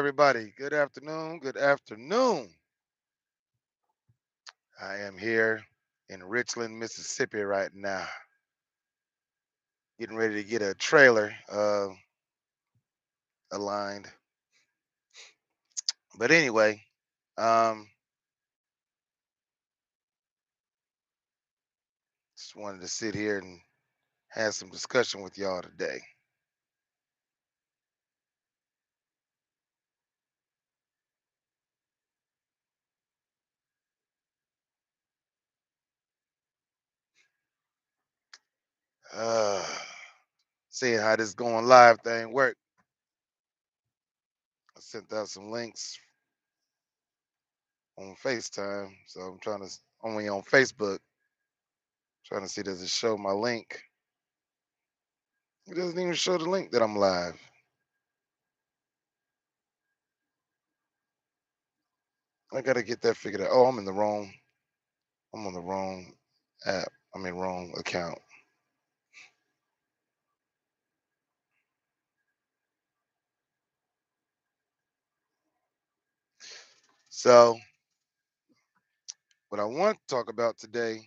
everybody? Good afternoon. Good afternoon. I am here in Richland, Mississippi right now, getting ready to get a trailer aligned. But anyway, um, just wanted to sit here and have some discussion with y'all today. Uh, Seeing how this going live thing work. I sent out some links on FaceTime, so I'm trying to only on Facebook, trying to see does it show my link. It doesn't even show the link that I'm live. I gotta get that figured out. Oh, I'm in the wrong. I'm on the wrong app. I'm in wrong account. So what I want to talk about today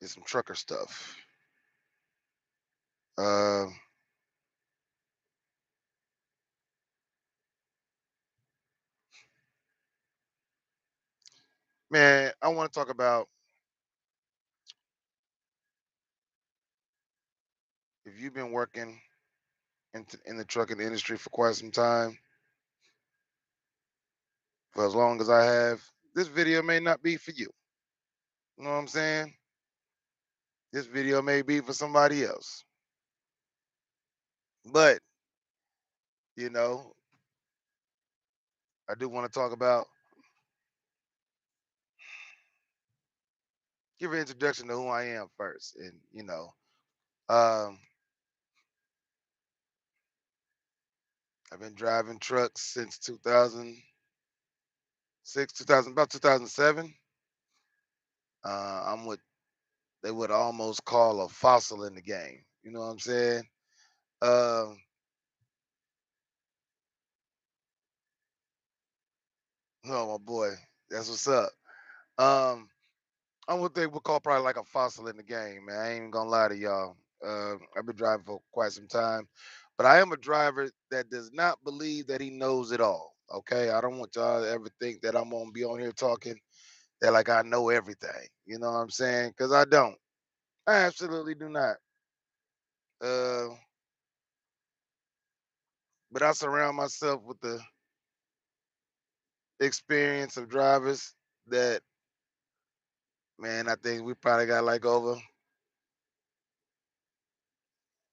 is some trucker stuff. Uh, Man, I want to talk about if you've been working in the trucking industry for quite some time, for as long as I have. This video may not be for you. You know what I'm saying? This video may be for somebody else. But you know, I do want to talk about give an introduction to who I am first, and um, I've been driving trucks since 2006, 2000, about 2007. I'm what they would almost call a fossil in the game. You know what I'm saying? Um, no, my boy, that's what's up. Um, I'm what they would call probably like a fossil in the game, man. I ain't even gonna lie to y'all. I've been driving for quite some time, but I am a driver that does not believe that he knows it all. Okay, I don't want y'all to ever think that I'm gonna be on here talking that like I know everything. You know what I'm saying? Because I don't. I absolutely do not. Uh, but I surround myself with the experience of drivers that, man, I think we probably got like over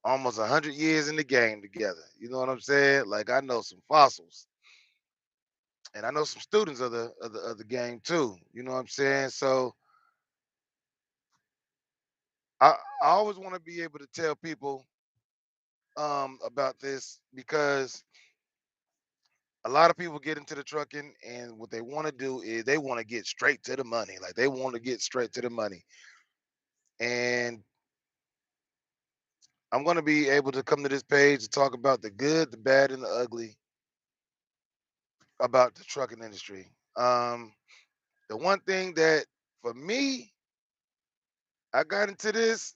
almost 100 years in the game together. You know what I'm saying? Like I know some fossils, and I know some students of the game too. You know what I'm saying? So I always want to be able to tell people about this because a lot of people get into the trucking and what they want to do is they want to get straight to the money. Like they want to get straight to the money. And I'm going to be able to come to this page to talk about the good, the bad, and the ugly about the trucking industry. The one thing that for me, I got into this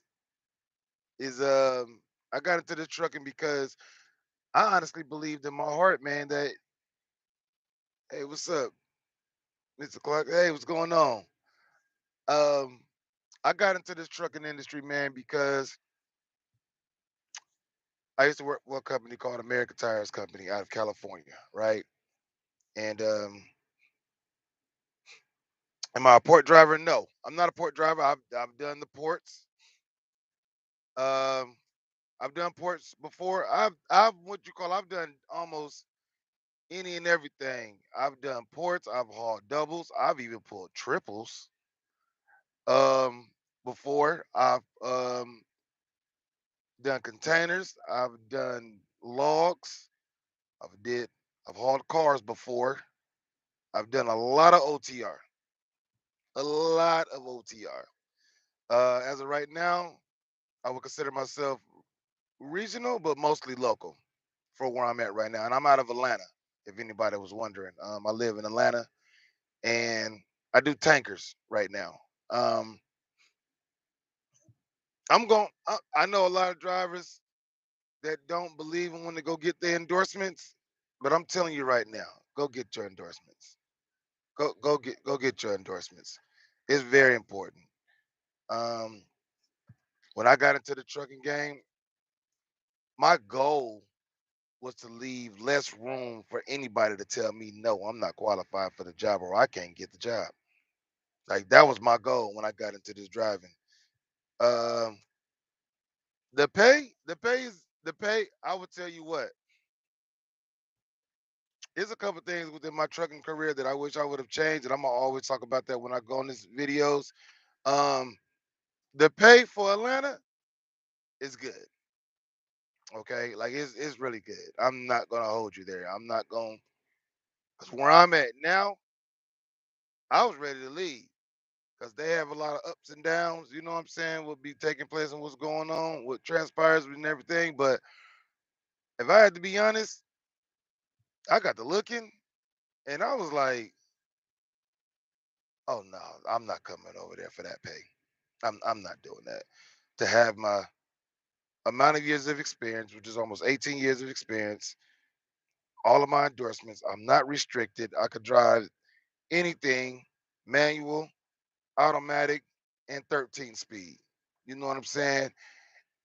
is I got into the trucking because I honestly believed in my heart, man, that hey, what's up, Mr. Clark? Hey, what's going on? Um, I got into this trucking industry, man, because I used to work for a company called American Tires Company out of California, right? And am I a port driver? No, I'm not a port driver. I've done the ports. Um, I've done ports before. I've what you call I've done almost any and everything. I've done ports. I've hauled doubles. I've even pulled triples. Um, Before I've done containers. I've done logs. I've did. I've hauled cars before. I've done a lot of OTR. A lot of OTR. As of right now, I would consider myself regional, but mostly local for where I'm at right now, and I'm out of Atlanta. If anybody was wondering, I live in Atlanta, and I do tankers right now. Um, I'm going. I know a lot of drivers that don't believe in when to go get their endorsements, but I'm telling you right now, go get your endorsements. Go get your endorsements. It's very important. Um, when I got into the trucking game, my goal was to leave less room for anybody to tell me no, I'm not qualified for the job or I can't get the job. Like that was my goal when I got into this driving. Um, the pay. I would tell you what. There's a couple things within my trucking career that I wish I would have changed, and I'm gonna always talk about that when I go on these videos. Um, the pay for Atlanta is good. Okay, like it's really good. I'm not gonna hold you there. I'm not going because where I'm at now, I was ready to leave because they have a lot of ups and downs. You know what I'm saying? Will be taking place and what's going on, what transpires and everything. But if I had to be honest, I got to looking and I was like, oh no, I'm not coming over there for that pay. I'm not doing that. To have my amount of years of experience, which is almost 18 years of experience, all of my endorsements, I'm not restricted. I could drive anything, manual, automatic, and 13 speed. You know what I'm saying?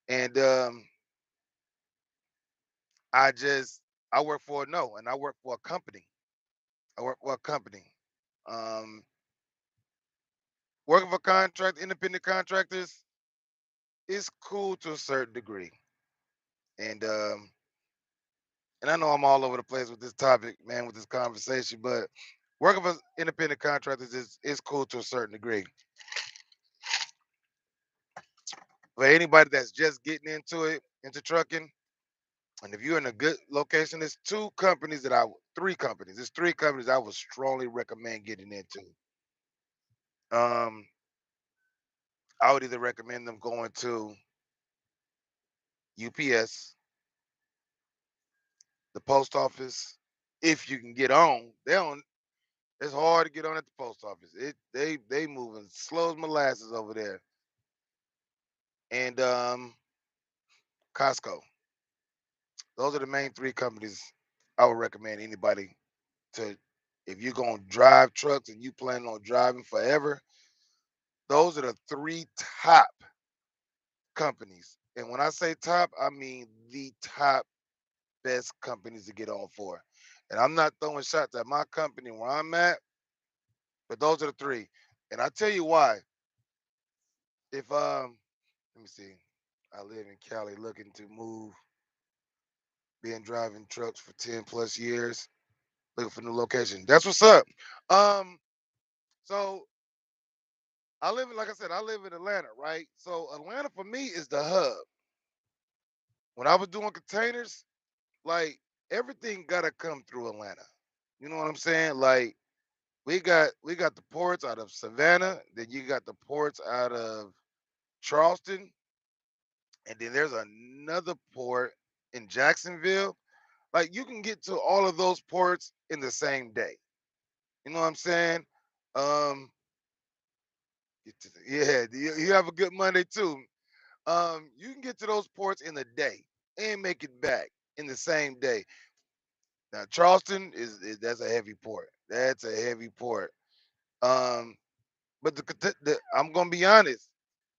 And I just I work for a no, and I work for a company. I work for a company. Um, Working for independent contractors is cool to a certain degree. And and I know I'm all over the place with this topic, man, with this conversation, but working for independent contractors is cool to a certain degree. For anybody that's just getting into it, into trucking, and if you're in a good location, there's three companies. There's three companies I would strongly recommend getting into. Um, I would either recommend them going to UPS, the post office, if you can get on. They don't. It's hard to get on at the post office. They moving slow as molasses over there. And Costco. Those are the main three companies I would recommend anybody to. If you're gonna drive trucks and you plan on driving forever, those are the three top companies. And when I say top, I mean the top best companies to get on for. And I'm not throwing shots at my company where I'm at, but those are the three. And I tell you why. If let me see. I live in Cali looking to move, been driving trucks for 10 plus years, looking for new location. That's what's up. Um, so like I said, I live in Atlanta, right? So Atlanta for me is the hub. When I was doing containers, like everything gotta come through Atlanta. You know what I'm saying? Like we got the ports out of Savannah, then you got the ports out of Charleston, and then there's another port in Jacksonville. Like you can get to all of those ports in the same day. You know what I'm saying? Um, yeah, you have a good Monday too. You can get to those ports in a day and make it back in the same day. Now Charleston is that's a heavy port. That's a heavy port. Um, but I'm gonna be honest,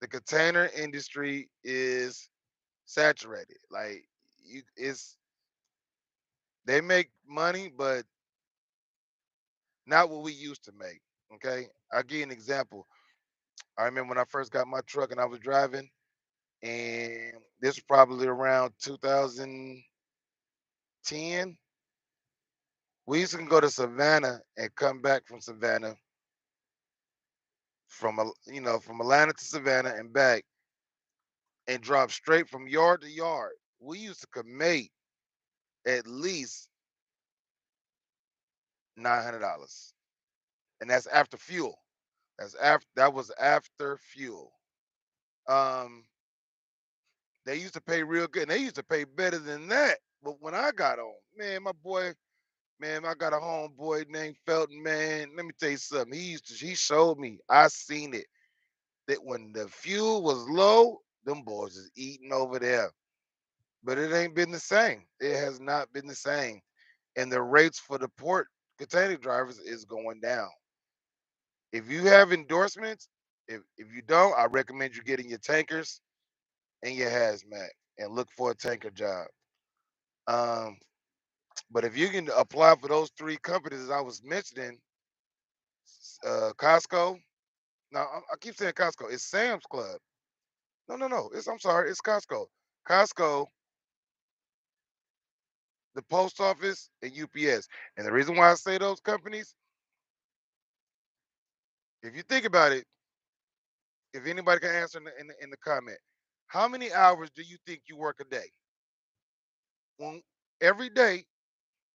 the container industry is saturated. Like it's they make money, but not what we used to make. Okay, I'll give you an example. I remember when I first got my truck and I was driving, and this was probably around 2010. We used to go to Savannah and come back from Savannah from Atlanta to Savannah and back and drop straight from yard to yard. We used to commit at least $900, and that's after fuel. That was after fuel. Um, they used to pay real good, and they used to pay better than that. But when I got on, man, my boy, man, I got a homeboy named Felton, man. Let me tell you something. He showed me, I seen it, that when the fuel was low, them boys is eating over there. But it ain't been the same. It has not been the same. And the rates for the port container drivers is going down. If you have endorsements, if you don't, I recommend you getting your tankers and your hazmat and look for a tanker job. Um, but if you can apply for those three companies I was mentioning, Costco. Now I keep saying Costco. It's Sam's Club. No, no, no. I'm sorry. It's Costco. Costco, the post office, and UPS. And the reason why I say those companies, if you think about it, if anybody can answer in the comment, how many hours do you think you work a day? When every day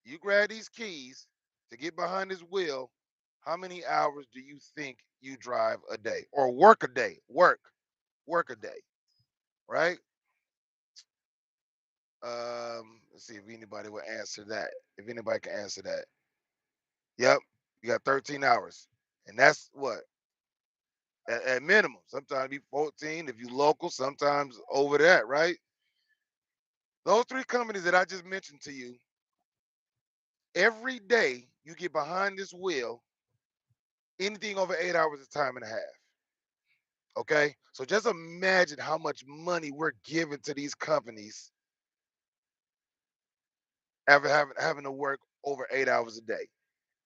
you grab these keys to get behind this wheel, how many hours do you think you drive a day or work a day? Work a day, right? Let's see if anybody will answer that. If anybody can answer that. Yep, you got 13 hours. And that's what? At minimum. Sometimes be 14 if you local, sometimes over that, right? Those three companies that I just mentioned to you, every day you get behind this wheel, anything over 8 hours is time and a half. Okay. So just imagine how much money we're giving to these companies after having to work over 8 hours a day.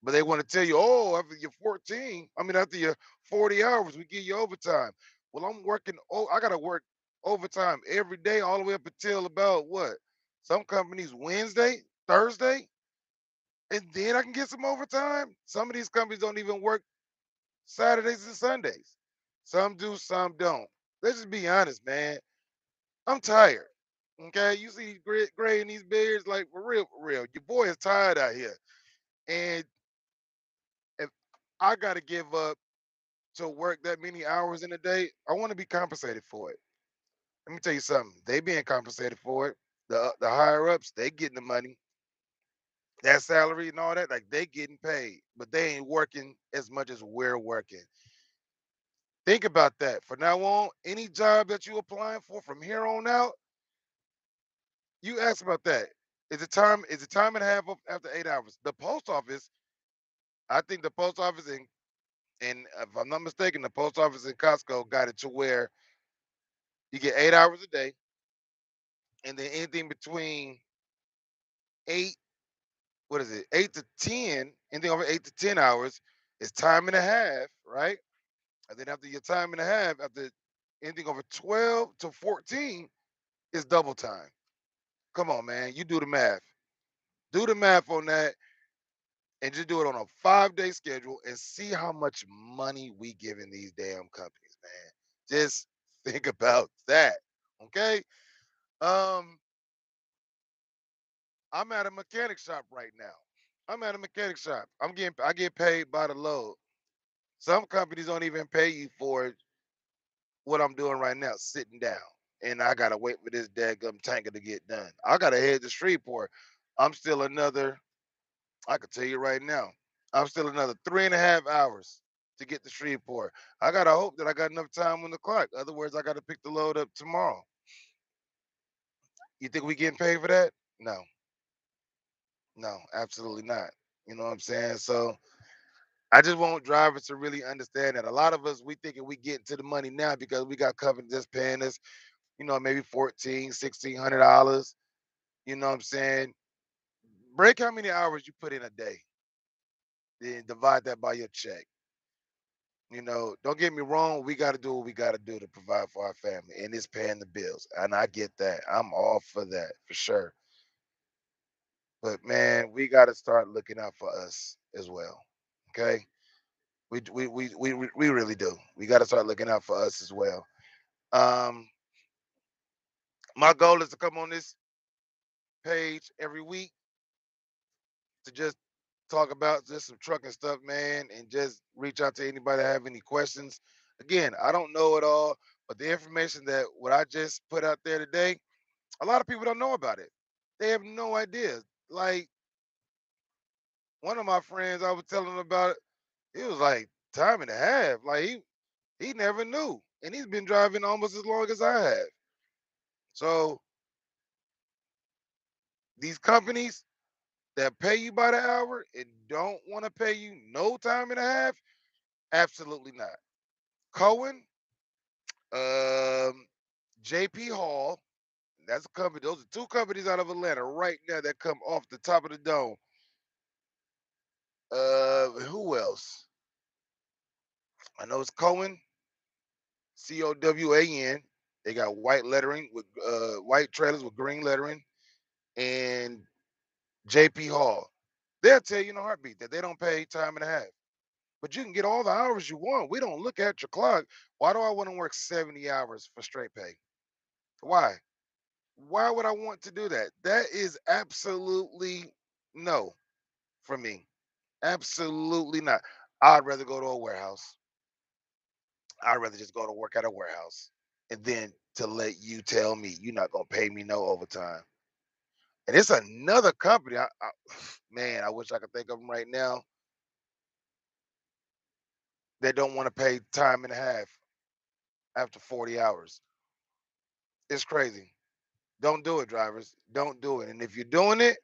But they want to tell you, oh, after your 14, I mean, after your 40 hours, we give you overtime. Well, I'm working, oh, I got to work overtime every day, all the way up until about what? Some companies Wednesday, Thursday, and then I can get some overtime. Some of these companies don't even work Saturdays and Sundays. Some do, some don't. Let's just be honest, man. I'm tired. Okay, you see these gray in these beards, like for real, for real. Your boy is tired out here, and if I got to give up to work that many hours in a day, I want to be compensated for it. Let me tell you something. They being compensated for it. The higher ups, they getting the money, that salary and all that. Like they getting paid, but they ain't working as much as we're working. Think about that. From now on, any job that you applying for from here on out, you ask about that. Is it time? Is it time and a half after 8 hours? The post office, I think the post office and if I'm not mistaken, the post office in Costco got it to where you get 8 hours a day, and then anything between eight, what is it, 8 to 10, anything over 8 to 10 hours is time and a half, right? And then after your time and a half, after anything over 12 to 14 is double time. Come on, man, you do the math. Do the math on that, and just do it on a 5 day schedule and see how much money we giving these damn companies, man. Just think about that. Okay. Um, I'm at a mechanic shop right now. I'm at a mechanic shop. I get paid by the load. Some companies don't even pay you for what I'm doing right now, sitting down. And I gotta wait for this daggum tanker to get done. I gotta head to Shreveport. I'm still another, I can tell you right now, I'm still another 3.5 hours to get to Shreveport. I gotta hope that I got enough time on the clock. Otherwise, I gotta pick the load up tomorrow. You think we getting paid for that? No, no, absolutely not. You know what I'm saying? So I just want drivers to really understand that a lot of us we thinking we getting to the money now because we got companies that's paying us, maybe 14, $1,600. You know what I'm saying? Break how many hours you put in a day, then divide that by your check. Don't get me wrong. We got to do what we got to do to provide for our family, and it's paying the bills. And I get that. I'm all for that for sure. But man, we got to start looking out for us as well. Okay, we really do. We got to start looking out for us as well. Um, my goal is to come on this page every week to just talk about just some trucking stuff, man, and just reach out to anybody that have any questions. Again, I don't know it all, but the information that what I just put out there today, a lot of people don't know about it. They have no idea. Like one of my friends, I was telling him about it. It was like time and a half. Like he never knew, and he's been driving almost as long as I have. So these companies that pay you by the hour and don't want to pay you no time and a half, absolutely not. Cohen, um, JP Hall, that's a company. Those are two companies out of Atlanta right now that come off the top of the dome. Who else? I know it's Cohen, Cowan. They got white lettering with white trailers with green lettering, and JP Hall. They'll tell you in a heartbeat that they don't pay time and a half. But you can get all the hours you want. We don't look at your clock. Why do I want to work 70 hours for straight pay? Why? Why would I want to do that? That is absolutely no for me. Absolutely not. I'd rather go to a warehouse. I'd rather just go to work at a warehouse and then to let you tell me you're not gonna pay me no overtime. And it's another company. Man, I wish I could think of them right now that don't want to pay time and a half after 40 hours. It's crazy. Don't do it, drivers. Don't do it. And if you're doing it,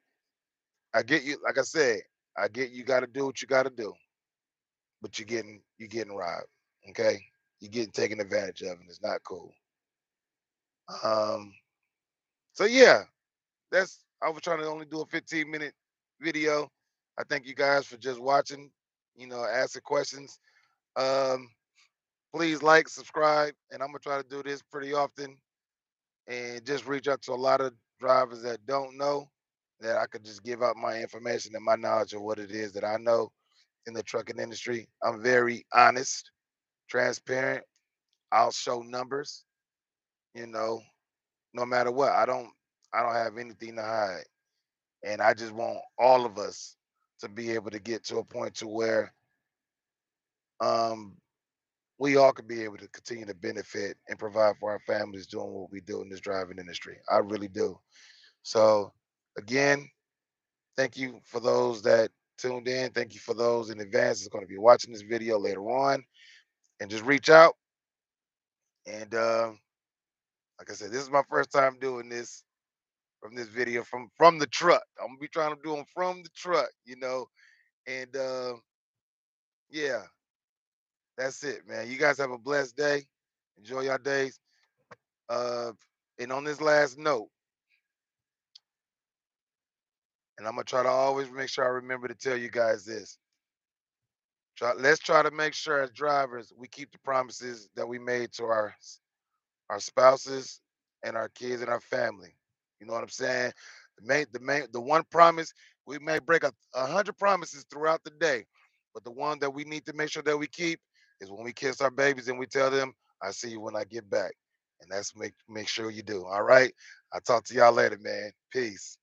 I get you. Like I said, I get you. Got to do what you got to do, but you're getting robbed. Okay, you're getting taken advantage of, and it's not cool. Um. So yeah, that's. I was trying to only do a 15-minute video. I thank you guys for just watching. Asking questions. Um. Please like, subscribe, and I'm gonna try to do this pretty often and just reach out to a lot of drivers that don't know that I could just give out my information and my knowledge of what it is that I know in the trucking industry. I'm very honest, transparent. I'll show numbers, you know, no matter what. I don't have anything to hide. And I just want all of us to be able to get to a point to where um we all could be able to continue to benefit and provide for our families doing what we do in this driving industry. I really do. So again, thank you for those that tuned in. Thank you for those in advance that's going to be watching this video later on. And just reach out. And like I said, this is my first time doing this from this video from the truck. I'm gonna be trying to do them from the truck, And yeah, that's it, man. You guys have a blessed day. Enjoy your days. Uh, and on this last note, and I'm gonna try to always make sure I remember to tell you guys this. Let's try to make sure as drivers we keep the promises that we made to our spouses and our kids and our family. You know what I'm saying? The one promise we may break a hundred promises throughout the day, but the one that we need to make sure that we keep is when we kiss our babies and we tell them, "I see you when I get back," and that's make sure you do. All right. I'll talk to y'all later, man. Peace.